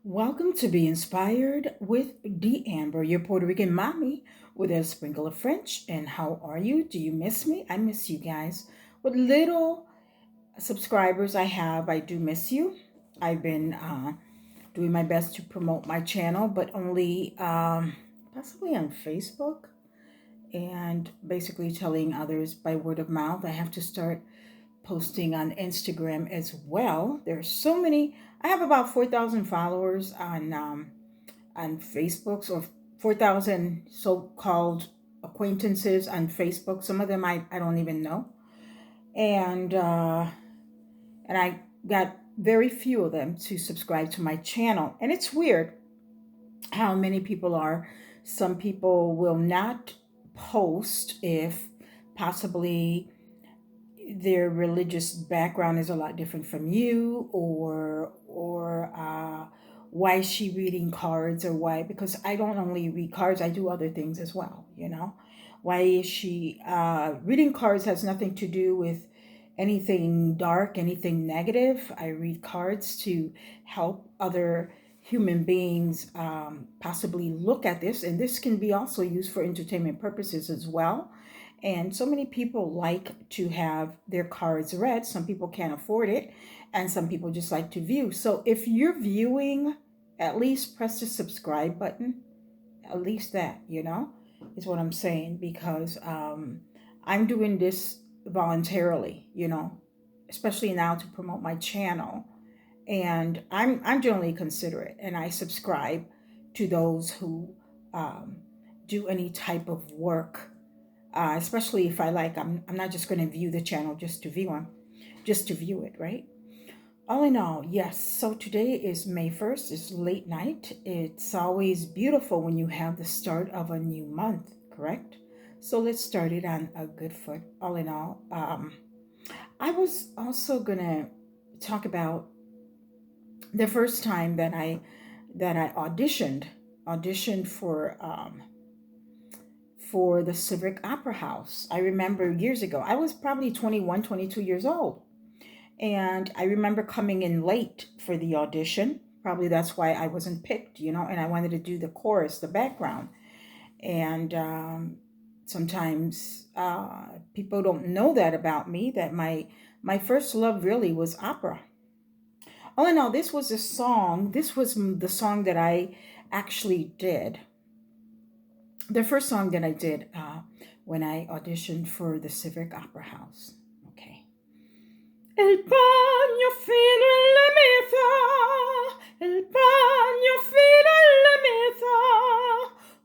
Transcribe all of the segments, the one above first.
Welcome to Be Inspired with D. Amber, your Puerto Rican mommy with a sprinkle of French. And how are you? Do you miss me? I miss you guys. What little subscribers I have, I do miss you. I've been doing my best to promote my channel, but only possibly on Facebook and basically telling others by word of mouth. I have to start posting on Instagram as well. There's so many. I have about 4,000 followers on Facebook, or 4,000 so-called acquaintances on Facebook. Some of them I don't even know, and I got very few of them to subscribe to my channel. And it's weird how many people are. Some people will not post if possibly their religious background is a lot different from you, or why is she reading cards, or why, because I don't only read cards, I do other things as well, why is she reading cards has nothing to do with anything dark, anything negative. I read cards to help other human beings possibly look at this, and this can be also used for entertainment purposes as well. And so many people like to have their cards read. Some people can't afford it, and some people just like to view. So if you're viewing, at least press the subscribe button. At least that, is what I'm saying, because I'm doing this voluntarily, especially now to promote my channel. And I'm generally considerate, and I subscribe to those who do any type of work, especially if I like. I'm not just going to view the channel just to view them, just to view it, right? All in all, yes. So today is May 1st. It's late night. It's always beautiful when you have the start of a new month, correct? So let's start it on a good foot. All in all, I was also going to talk about the first time that I auditioned for the Civic Opera House. I remember years ago. I was probably 21, 22 years old. And I remember coming in late for the audition. Probably that's why I wasn't picked, and I wanted to do the chorus, the background. And sometimes people don't know that about me, that my first love really was opera. All in all, this was the song that I actually did. The first song that I did when I auditioned for the Civic Opera House. Okay. El paño fino en la mesa, el paño fino en la mesa,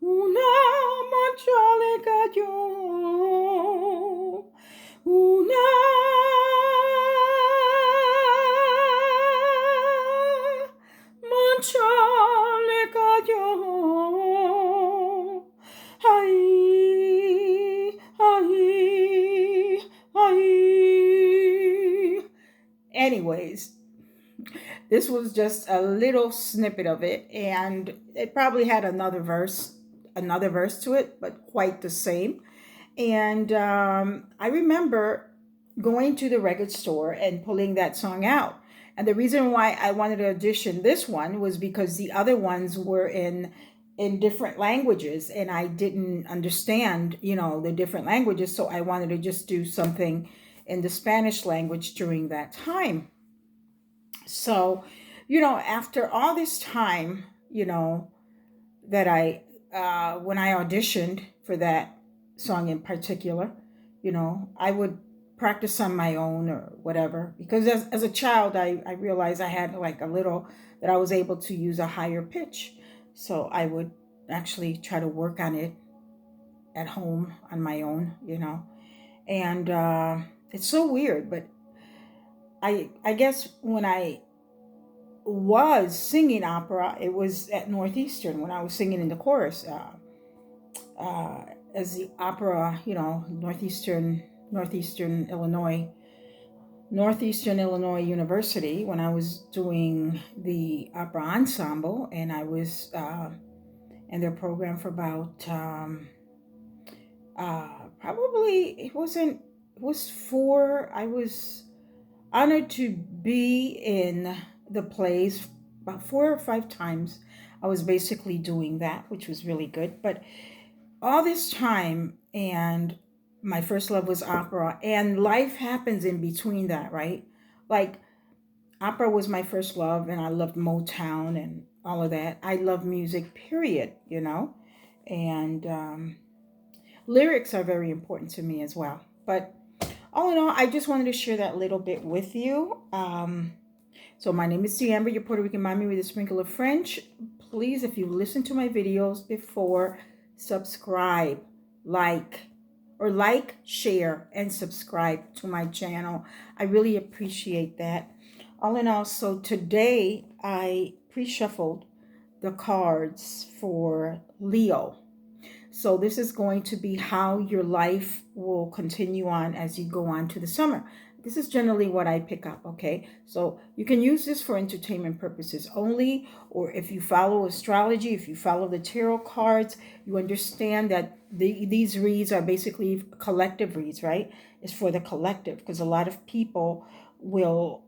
una mancha le cayó, una mancha le cayó. Ay, ay, ay. Anyways, this was just a little snippet of it, and it probably had another verse to it, but quite the same. And I remember going to the record store and pulling that song out. And the reason why I wanted to audition this one was because the other ones were in different languages, and I didn't understand, the different languages. So I wanted to just do something in the Spanish language during that time. So, after all this time, that when I auditioned for that song in particular, I would practice on my own or whatever, because as a child, I realized I had like a little, that I was able to use a higher pitch. So I would actually try to work on it at home on my own, and it's so weird, but I guess when I was singing opera, it was at Northeastern when I was singing in the chorus, as the opera, Northeastern Illinois University, when I was doing the opera ensemble, and I was in their program for about probably it was four. I was honored to be in the plays about 4 or 5 times I was basically doing that, which was really good. But all this time, and my first love was opera, and life happens in between that, right? Like, opera was my first love, and I loved Motown and all of that. I love music, period, and lyrics are very important to me as well. But all in all, I just wanted to share that little bit with you. So my name is Amber, your Puerto Rican mommy with a sprinkle of French. Please, if you've listened to my videos before, subscribe, like, share, and subscribe to my channel. I really appreciate that. All in all, so today I pre-shuffled the cards for Leo. So this is going to be how your life will continue on as you go on to the summer. This is generally what I pick up, okay? So you can use this for entertainment purposes only, or if you follow astrology, if you follow the tarot cards, you understand that these reads are basically collective reads, right? It's for the collective, because a lot of people will,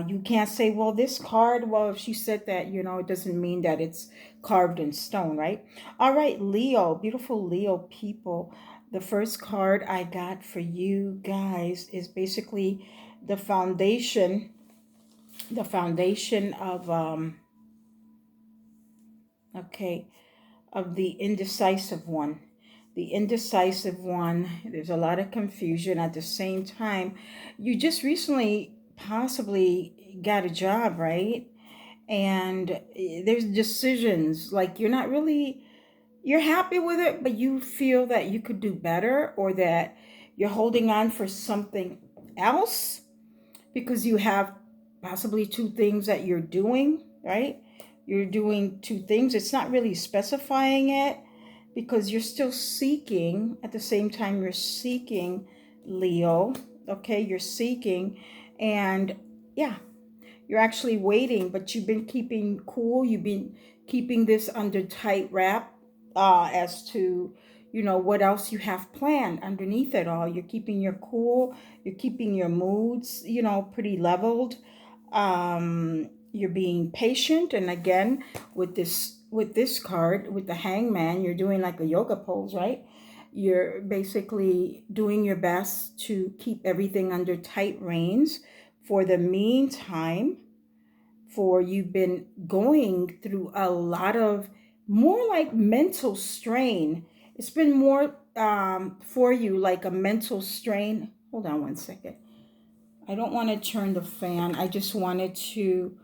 you can't say, well, this card, well, if she said that, it doesn't mean that it's carved in stone, right? All right, Leo, beautiful Leo people. The first card I got for you guys is basically the foundation of of the indecisive one. The indecisive one, there's a lot of confusion. At the same time, you just recently possibly got a job, right? And there's decisions, like you're happy with it, but you feel that you could do better, or that you're holding on for something else because you have possibly two things that you're doing, right? You're doing two things. It's not really specifying it because you're still seeking. At the same time, you're seeking, Leo. Okay, you're seeking, and yeah, you're actually waiting, but you've been keeping cool. You've been keeping this under tight wrap as to, what else you have planned underneath it all. You're keeping your cool. You're keeping your moods, pretty leveled. You're being patient. And again, with this card, with the Hangman, you're doing like a yoga pose, right? You're basically doing your best to keep everything under tight reins. For the meantime, for you've been going through a lot of more like mental strain. It's been more for you like a mental strain. Hold on one second. I don't want to turn the fan. I just wanted to,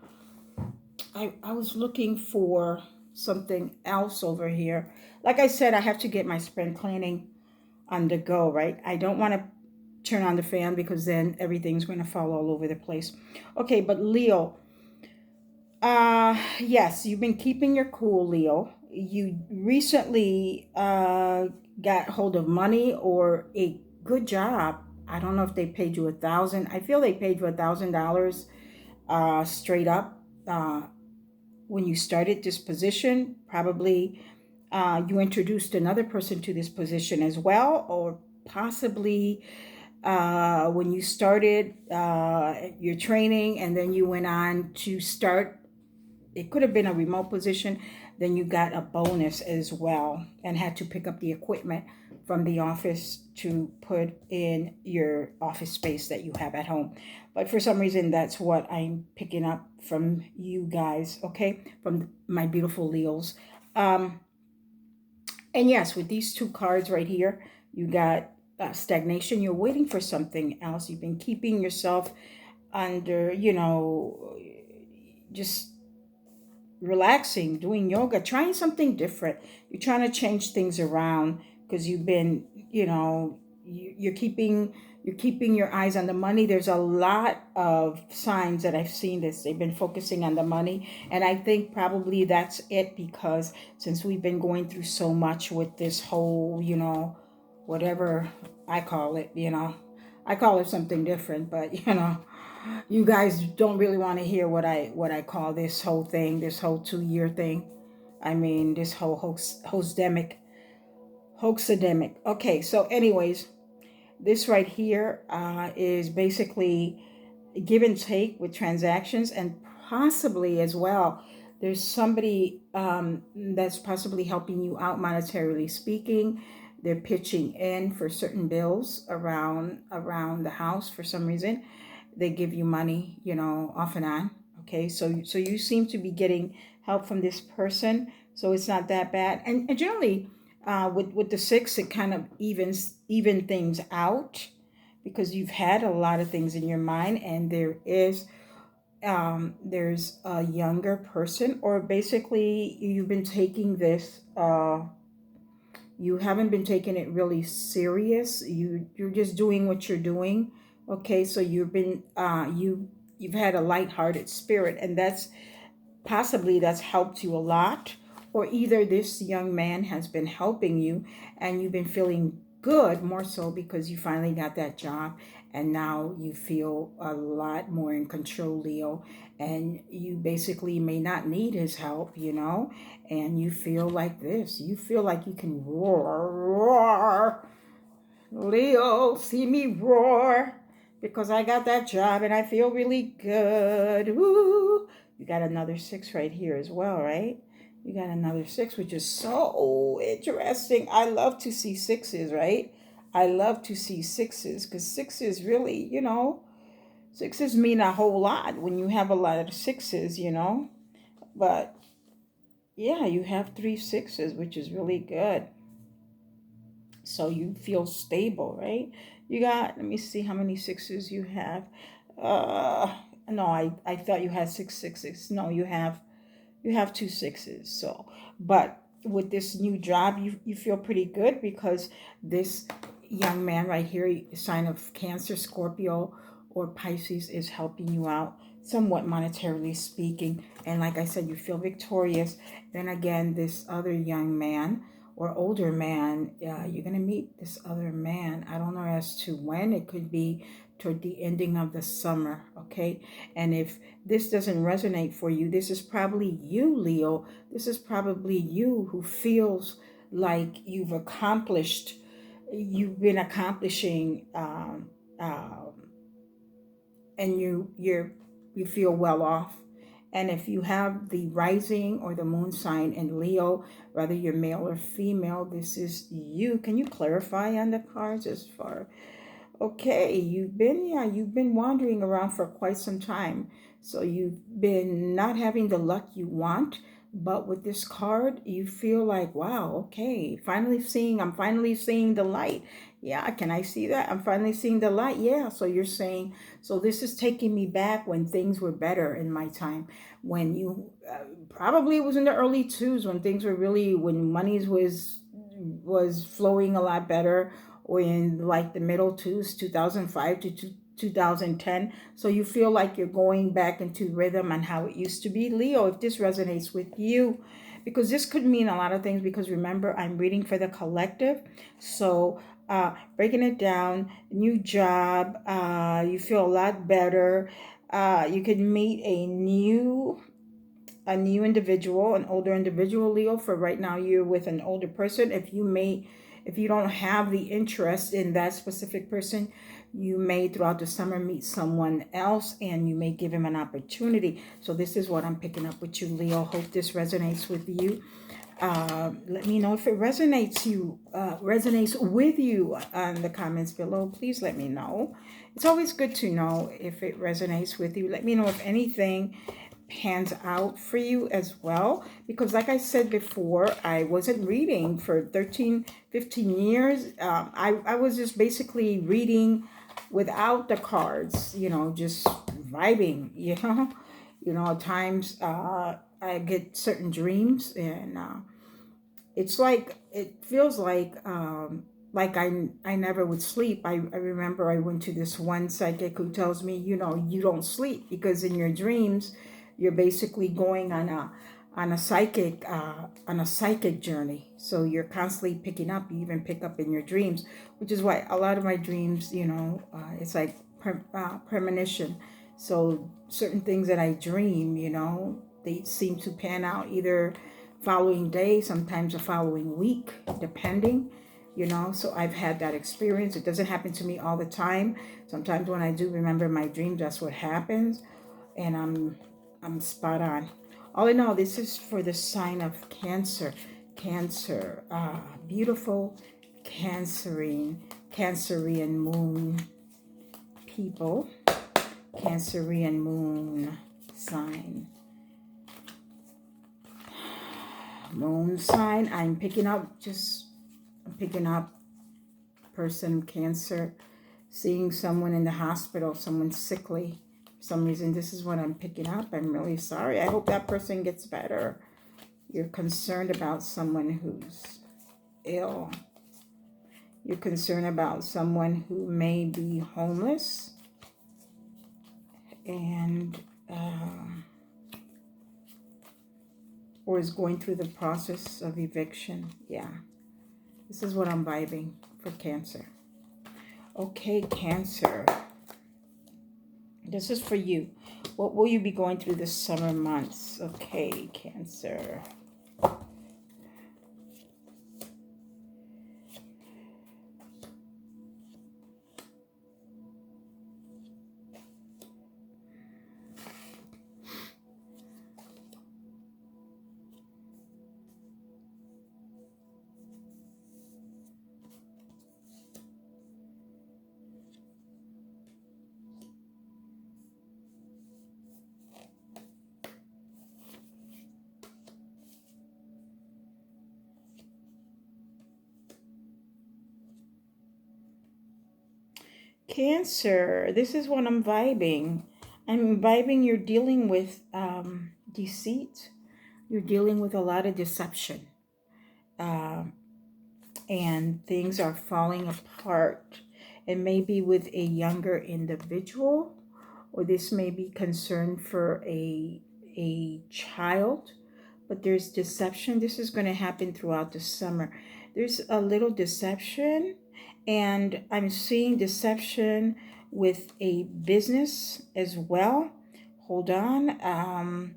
I was looking for something else over here. Like I said, I have to get my spring cleaning on the go, right? I don't want to turn on the fan because then everything's going to fall all over the place. Okay, but Leo, yes, you've been keeping your cool, Leo. You recently got hold of money or a good job. I don't know if they paid you $1,000. I feel they paid you $1,000 straight up when you started this position. Probably you introduced another person to this position as well, or possibly when you started your training and then you went on to start. It could have been a remote position. Then you got a bonus as well and had to pick up the equipment from the office to put in your office space that you have at home. But for some reason, that's what I'm picking up from you guys, okay? From my beautiful Leos. And yes, with these two cards right here, you got stagnation. You're waiting for something else. You've been keeping yourself under, just relaxing, doing yoga, trying something different. You're trying to change things around because you've been, you're keeping your eyes on the money. There's a lot of signs that I've seen this. They've been focusing on the money. And I think probably that's it, because since we've been going through so much with this whole, whatever I call it, I call it something different, but you guys don't really want to hear what I call this whole thing, this whole 2-year thing. I mean, this whole hoaxdemic. Okay, so anyways, this right here is basically give and take with transactions, and possibly as well There's somebody that's possibly helping you out monetarily speaking. They're pitching in for certain bills around the house for some reason. They give you money, off and on. Okay, so you seem to be getting help from this person, so it's not that bad. And generally, with the six, it kind of even things out because you've had a lot of things in your mind, and there's a younger person, or basically you've been taking this. You haven't been taking it really serious. You're just doing what you're doing. Okay, so you've had a lighthearted spirit, and that's helped you a lot. Or either this young man has been helping you and you've been feeling good more so because you finally got that job, and now you feel a lot more in control, Leo, and you basically may not need his help, and you feel like this. You feel like you can roar. Leo, see me roar because I got that job and I feel really good. Woo! You got another six right here as well, right? You got another six, which is so interesting. I love to see sixes, right? I love to see sixes because sixes really, sixes mean a whole lot when you have a lot of sixes. But yeah, you have three sixes, which is really good. So you feel stable, right? Let me see how many sixes you have. Uh, no, I thought you had six sixes. No, you have two sixes. So, but with this new job, you feel pretty good because this young man right here, sign of Cancer, Scorpio, or Pisces, is helping you out somewhat monetarily speaking. And like I said, you feel victorious. Then again, this other young man or older man, you're going to meet this other man. I don't know as to when. It could be toward the ending of the summer, okay? And if this doesn't resonate for you, this is probably you, Leo. This is probably you who feels like you've been accomplishing, and you feel well off. And if you have the rising or the moon sign in Leo, whether you're male or female, this is you. Can you clarify on the cards as far? Okay, you've been wandering around for quite some time. So you've been not having the luck you want, but with this card, you feel like, wow, okay, I'm finally seeing the light. Yeah, can I see that? I'm finally seeing the light. Yeah, so you're saying, so this is taking me back when things were better in my time, when you probably it was in the early twos when things were really, when monies was flowing a lot better, or in like the middle twos, 2005 to 2010. So you feel like you're going back into rhythm and how it used to be. Leo, if this resonates with you, because this could mean a lot of things, because remember, I'm reading for the collective. So breaking it down, new job, you feel a lot better. You could meet a new individual, an older individual, Leo. For right now, you're with an older person. If you don't have the interest in that specific person, you may throughout the summer meet someone else, and you may give him an opportunity. So this is what I'm picking up with you, Leo. Hope this resonates with you. Let me know if it resonates with you in the comments below. Please let me know. It's always good to know if it resonates with you. Let me know if anything pans out for you as well, because like I said before, I wasn't reading for 13-15 years. I was just basically reading without the cards, just vibing. At times I get certain dreams, and it feels like I never would sleep. I remember I went to this one psychic who tells me, you don't sleep because in your dreams you're basically going on a psychic journey. So you're constantly picking up. You even pick up in your dreams, which is why a lot of my dreams, it's like premonition. So certain things that I dream, they seem to pan out either following day, sometimes a following week, depending. So I've had that experience. It doesn't happen to me all the time. Sometimes when I do remember my dreams, that's what happens, and I'm spot on. All in all, this is for the sign of Cancer. Cancer, beautiful Cancerian moon people. Cancerian moon sign. Moon sign. I'm picking up person Cancer, seeing someone in the hospital, someone sickly. For some reason, this is what I'm picking up. I'm really sorry. I hope that person gets better. You're concerned about someone who's ill. You're concerned about someone who may be homeless and or is going through the process of eviction. Yeah, this is what I'm vibing for Cancer. Okay, Cancer. This is for you. What will you be going through this summer months? Okay, Cancer. Cancer, this is what I'm vibing. I'm vibing you're dealing with deceit. You're dealing with a lot of deception. And things are falling apart. And maybe with a younger individual, or this may be concern for a child. But there's deception. This is going to happen throughout the summer. There's a little deception, and I'm seeing deception with a business as well. Hold on.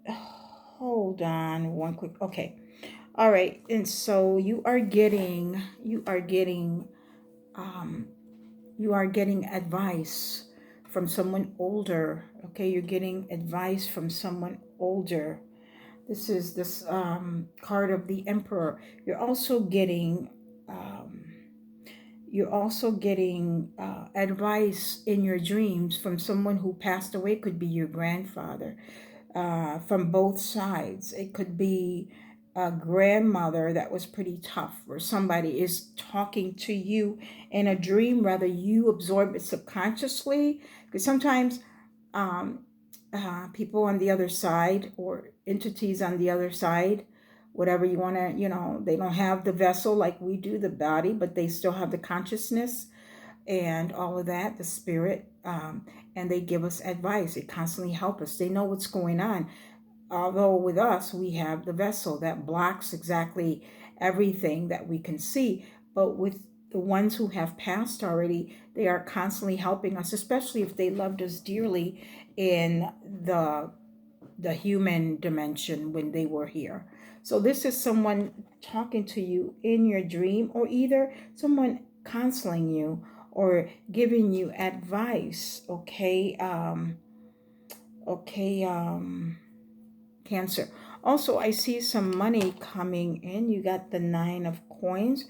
Hold on one quick. Okay. All right. And so you are getting advice from someone older. Okay, you're getting advice from someone older. This is this card of the Emperor. You're also getting advice in your dreams from someone who passed away. Could be your grandfather. From both sides. It could be a grandmother that was pretty tough, or somebody is talking to you in a dream, rather you absorb it subconsciously, because sometimes people on the other side, or entities on the other side, whatever you want to, they don't have the vessel like we do, the body, but they still have the consciousness and all of that, the spirit, and they give us advice. They constantly help us. They know what's going on. Although with us, we have the vessel that blocks exactly everything that we can see. But with the ones who have passed already, they are constantly helping us, especially if they loved us dearly in the human dimension when they were here. So this is someone talking to you in your dream, or either someone counseling you or giving you advice. Okay. Cancer. Also, I see some money coming in. You got the 9 of coins.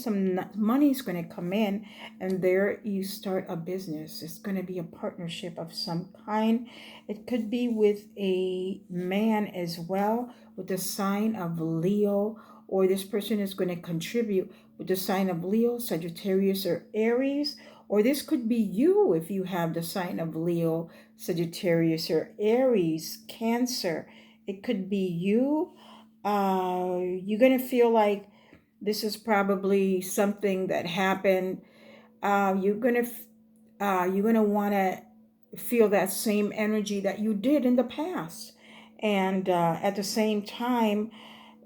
Some money is going to come in, and there you start a business. It's going to be a partnership of some kind. It could be with a man as well, with the sign of Leo, or this person is going to contribute with the sign of Leo, Sagittarius, or Aries. Or this could be you if you have the sign of Leo, Sagittarius, or Aries, Cancer. It could be you. You're going to feel like this is probably something that happened. You're going to want to feel that same energy that you did in the past. And at the same time,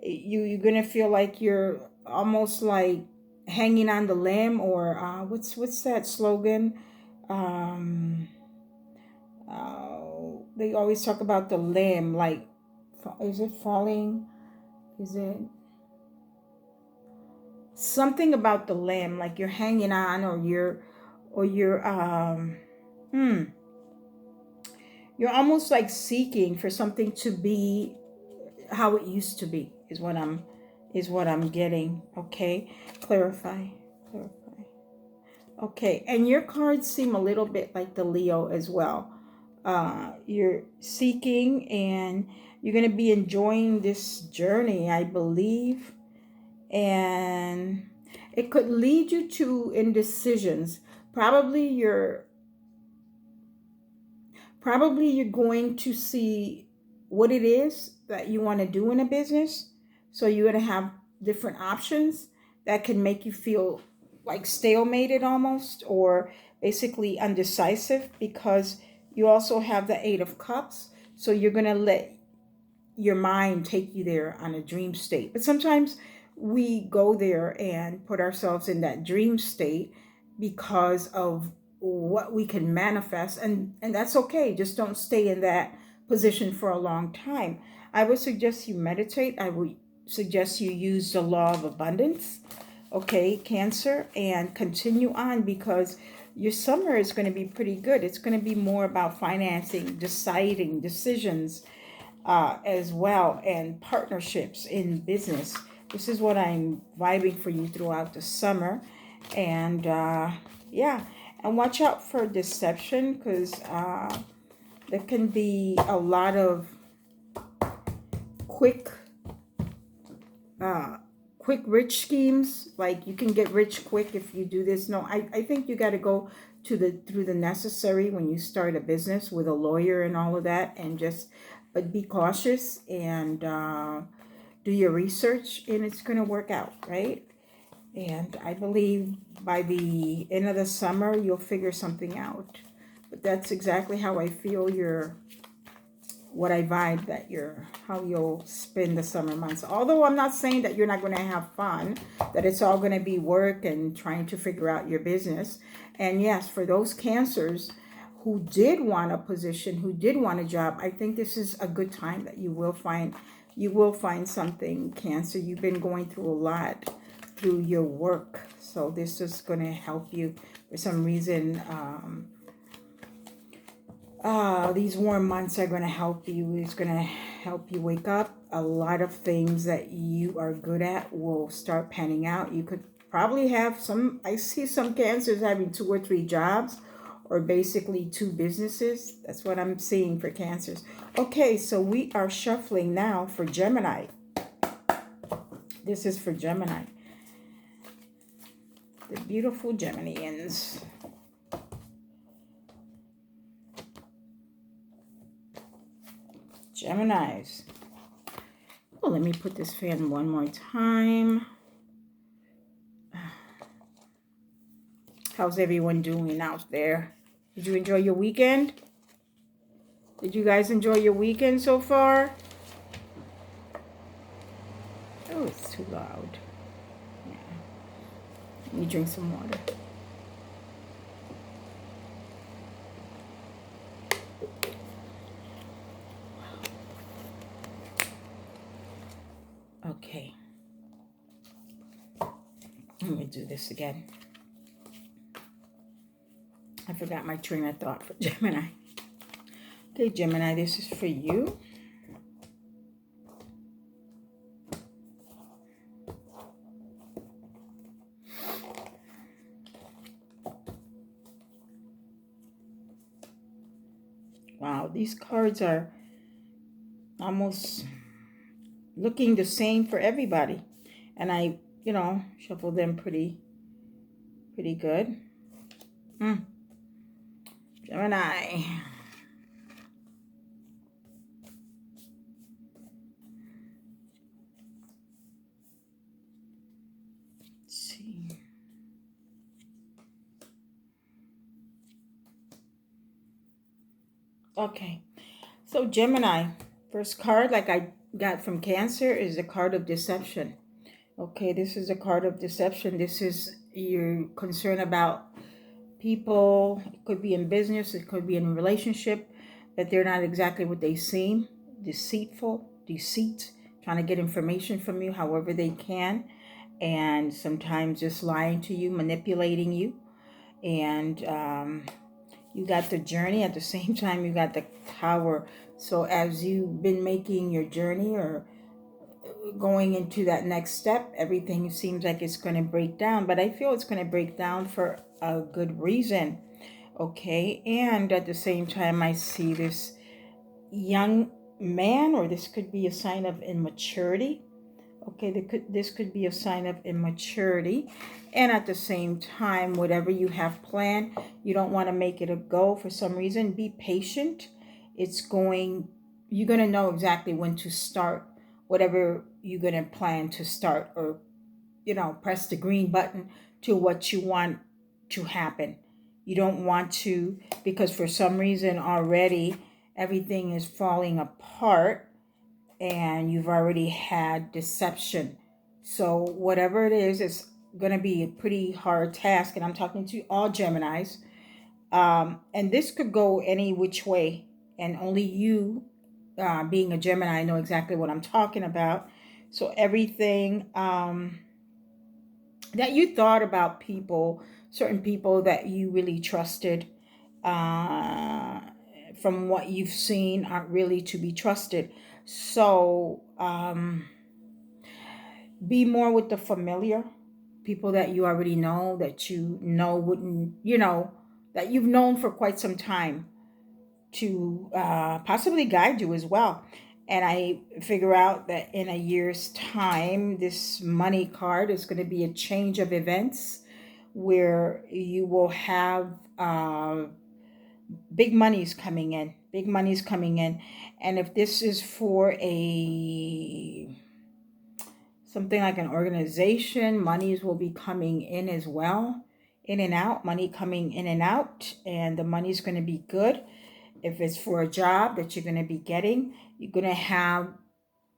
you're going to feel like you're almost like hanging on the limb, or what's that slogan? They always talk about the limb, like, is it falling? Is it something about the limb, like you're hanging on, or you're You're almost like seeking for something to be how it used to be, is what I'm getting. Okay. Clarify. Okay, and your cards seem a little bit like the Leo as well. You're seeking and you're going to be enjoying this journey, I believe. And it could lead you to indecisions. Probably you're going to see what it is that you want to do in a business. So you're going to have different options that can make you feel like stalemated almost, or basically undecisive, because you also have the Eight of Cups. So you're going to let your mind take you there on a dream state. But sometimes we go there and put ourselves in that dream state because of what we can manifest, and that's okay. Just don't stay in that position for a long time. I would suggest you meditate. I would suggest you use the law of abundance, okay, Cancer, and continue on, because your summer is going to be pretty good. It's going to be more about financing, deciding, decisions, as well, and partnerships in business. This is what I'm vibing for you throughout the summer. And yeah, and watch out for deception, because there can be a lot of quick rich schemes. Like, you can get rich quick if you do this. No, I think you got to go through the necessary when you start a business with a lawyer and all of that, and just, but be cautious and do your research, and it's going to work out, right? And I believe by the end of the summer you'll figure something out. But that's exactly how I feel what I vibe that how you'll spend the summer months. Although I'm not saying that you're not going to have fun, that it's all going to be work and trying to figure out your business. And yes, for those Cancers who did want a position, who did want a job, I think this is a good time that you will find something, Cancer. You've been going through a lot through your work, so this is going to help you. For some reason, these warm months are going to help you. It's going to help you wake up. A lot of things that you are good at will start panning out. You could probably have I see some Cancers having 2 or 3 jobs, or basically 2 businesses. That's what I'm seeing for Cancers. Okay, so we are shuffling now for Gemini. This is for Gemini. The beautiful Geminians. Geminis. Oh, let me put this fan one more time. How's everyone doing out there? Did you enjoy your weekend? Did you guys enjoy your weekend so far? Oh, it's too loud. Yeah. Let me drink some water. Okay. Let me do this again. I forgot my train of thought for Gemini. Okay, Gemini, this is for you. Wow, these cards are almost looking the same for everybody. And I, shuffle them pretty good. Gemini. Let's see. Okay. So Gemini, first card, like I got from Cancer, is the card of deception. Okay, this is a card of deception. This is your concern about people. It could be in business, it could be in a relationship, that they're not exactly what they seem. Deceit, trying to get information from you however they can, and sometimes just lying to you, manipulating you. And You got the journey. At the same time, you got the Tower. So as you've been making your journey or going into that next step, everything seems like it's going to break down. But I feel it's going to break down for a good reason. Okay. And at the same time, I see this young man, or this could be a sign of immaturity. Okay, this could be a sign of immaturity. And at the same time, whatever you have planned, you don't want to make it a go for some reason. Be patient. You're going to know exactly when to start whatever you're going to plan to start, or, press the green button to what you want to happen. You don't want to, because for some reason already everything is falling apart and you've already had deception. So whatever it is, it's going to be a pretty hard task. And I'm talking to all Geminis. And this could go any which way. And only you, being a Gemini, know exactly what I'm talking about. So everything that you thought about people, certain people that you really trusted, from what you've seen, aren't really to be trusted. So be more with the familiar people that you already know, that wouldn't, that you've known for quite some time, to possibly guide you as well. And I figure out that in a year's time, this money card is going to be a change of events where you will have big money's coming in. Big money's coming in. And if this is for something like an organization, monies will be coming in as well. In and out, money coming in and out. And the money's going to be good. If it's for a job that you're going to be getting, you're going to have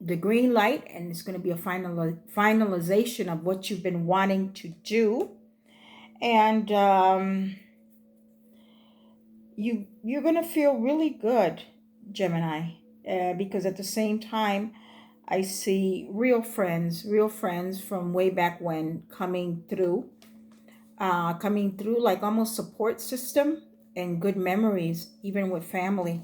the green light, and it's going to be a finalization of what you've been wanting to do. And you're going to feel really good, Gemini, because at the same time, I see real friends from way back when coming through like almost support system and good memories, even with family.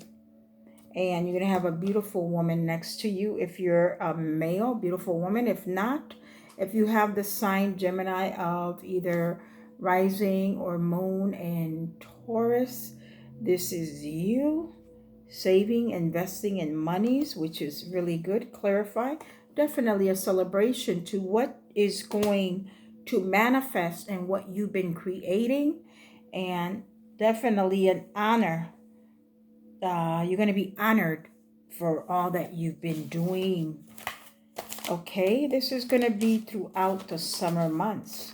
And you're going to have a beautiful woman next to you if you're a male, beautiful woman. If not, if you have the sign Gemini of either rising or moon in Taurus, this is you saving, investing in monies, which is really good. Clarify. Definitely a celebration to what is going to manifest and what you've been creating, and definitely an honor. You're going to be honored for all that you've been doing. Okay, this is going to be throughout the summer months.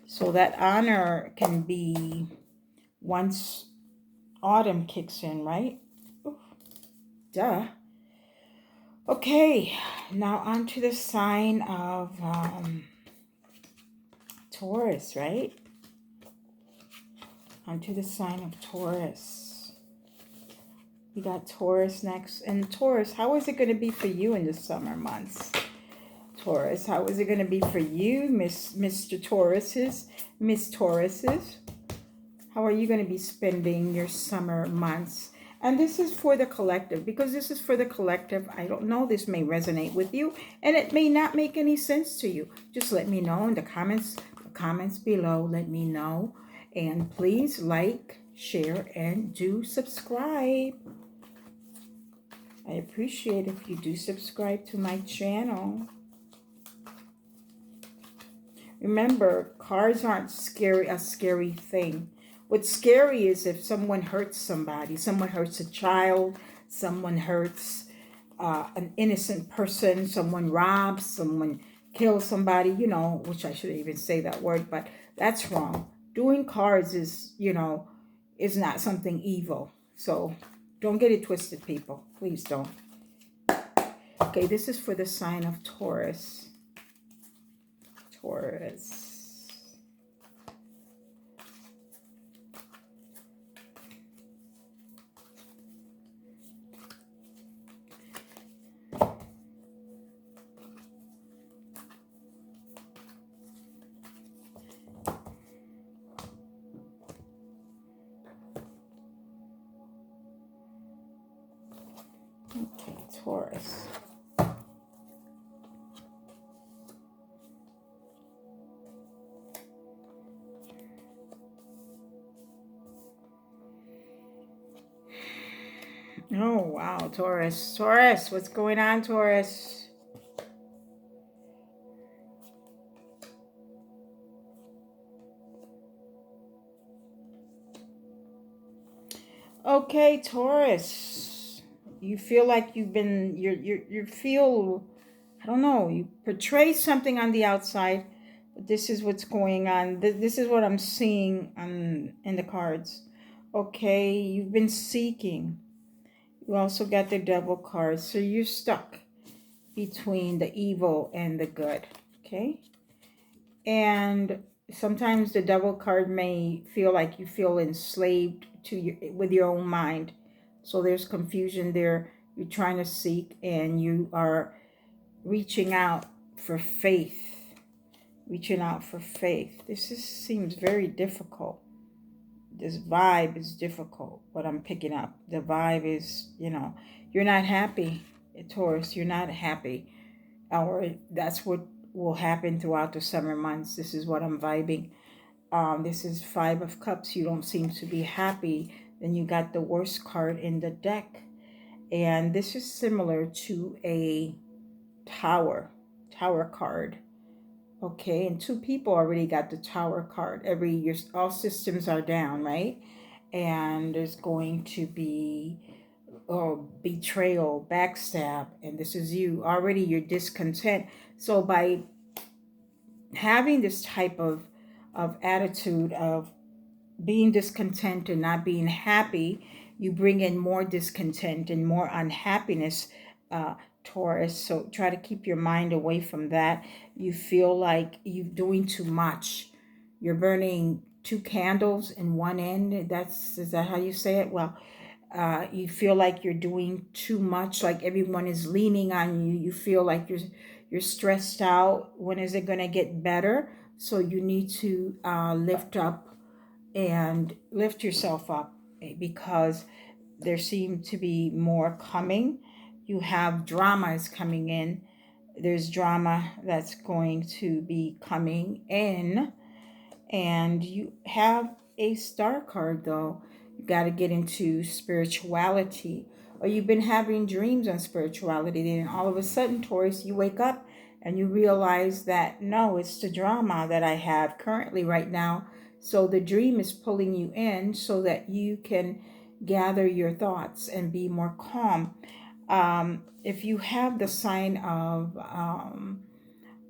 So that honor can be once autumn kicks in, right? Oof, duh. Okay, now on to the sign of Taurus, right? Onto the sign of Taurus. We got Taurus next. And Taurus, how is it going to be for you in the summer months? Taurus, how is it going to be for you, Mr. Tauruses, Miss Tauruses? How are you going to be spending your summer months? And this is for the collective, because this is for the collective. I don't know, this may resonate with you, and it may not make any sense to you. Just let me know in the comments below. Let me know. And please like, share, and do subscribe. I appreciate if you do subscribe to my channel. Remember, cards aren't a scary thing. What's scary is if someone hurts somebody. Someone hurts a child. Someone hurts an innocent person. Someone robs. Someone kills somebody, which I shouldn't even say that word, but that's wrong. Doing cards is not something evil. So don't get it twisted, people. Please don't. Okay, this is for the sign of Taurus. Taurus. Taurus. Oh, wow, Taurus. Taurus, what's going on, Taurus? Okay, Taurus. You feel like you've been, you feel, I don't know, you portray something on the outside, but this is what's going on. This is what I'm seeing in the cards. Okay, you've been seeking. You also got the Devil card. So you're stuck between the evil and the good. Okay? And sometimes the Devil card may feel like you feel enslaved with your own mind. So there's confusion there. You're trying to seek and you are reaching out for faith. Reaching out for faith. Seems very difficult. This vibe is difficult, what I'm picking up. The vibe is, you're not happy, Taurus. You're not happy. Or that's what will happen throughout the summer months. This is what I'm vibing. This is Five of Cups. You don't seem to be happy. Then you got the worst card in the deck. And this is similar to a tower card. Okay, and two people already got the Tower card. All systems are down, right? And there's going to be betrayal, backstab, and this is you. Already you're discontent. So by having this type of attitude of being discontent and not being happy, you bring in more discontent and more unhappiness, Taurus. So try to keep your mind away from that. You feel like you're doing too much. You're burning two candles in one end. Is that how you say it? Well, you feel like you're doing too much, like everyone is leaning on you. You feel like you're stressed out. When is it going to get better? So you need to lift yourself up, because there seem to be more coming. You have dramas coming in. There's drama that's going to be coming in. And you have a Star card, though. You got to get into spirituality. Or you've been having dreams on spirituality. Then all of a sudden, Taurus, you wake up and you realize that, no, it's the drama that I have currently right now. So the dream is pulling you in so that you can gather your thoughts and be more calm. If you have the sign of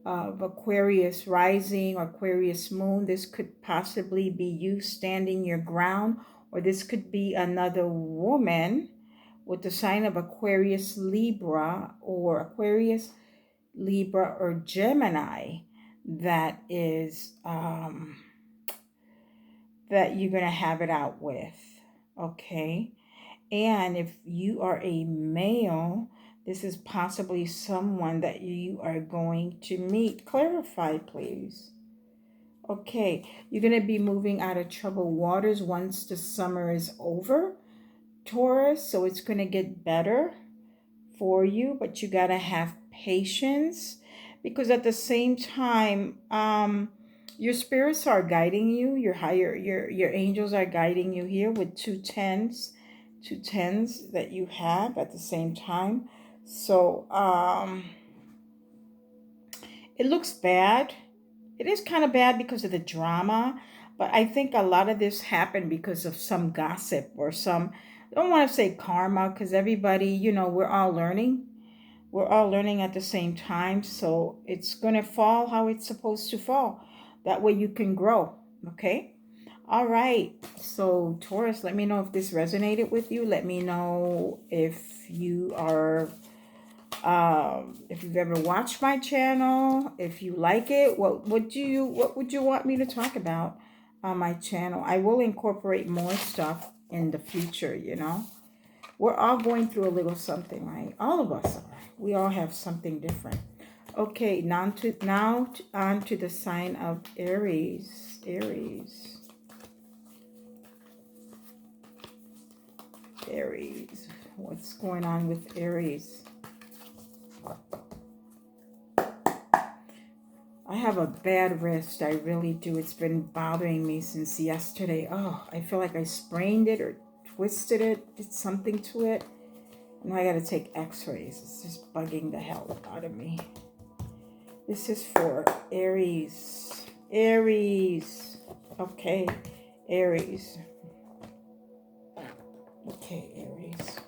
Aquarius rising or Aquarius moon, this could possibly be you standing your ground, or this could be another woman with the sign of Aquarius, Libra, or Gemini that is that you're going to have it out with. Okay. And if you are a male, this is possibly someone that you are going to meet. Clarify, please. Okay, you're going to be moving out of troubled waters once the summer is over, Taurus. So it's going to get better for you, but you got to have patience, because at the same time, your spirits are guiding you. Your angels are guiding you here with two tens that you have at the same time. So it looks bad. It is kind of bad because of the drama, but I think a lot of this happened because of some gossip or some, I don't want to say karma, because everybody, we're all learning. We're all learning at the same time. So it's going to fall how it's supposed to fall. That way you can grow. Okay. All right. So Taurus, let me know if this resonated with you. Let me know if you are, if you've ever watched my channel, if you like it. What would you want me to talk about on my channel? I will incorporate more stuff in the future. We're all going through a little something, right? All of us are. We all have something different. Okay, now on to the sign of Aries. Aries. What's going on with Aries? I have a bad wrist. I really do. It's been bothering me since yesterday. Oh, I feel like I sprained it or twisted it, did something to it. And I got to take x-rays. It's just bugging the hell out of me. This is for Aries. Aries. Okay, Aries. Okay, Aries.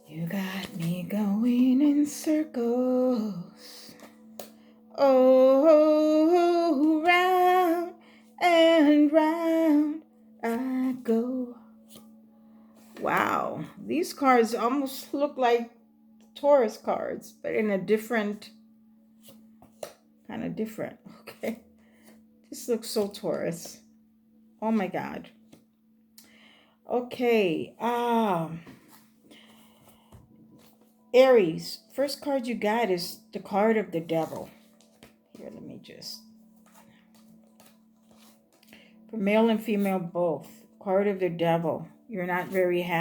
You got me going in circles. Oh, round and round I go. Wow, these cards almost look like Taurus cards, but in a different, kind of different. Okay, this looks so Taurus. Oh my God. Okay, Aries, first card you got is the card of the devil. Here, let me just, for male and female both, card of the devil. You're not very happy.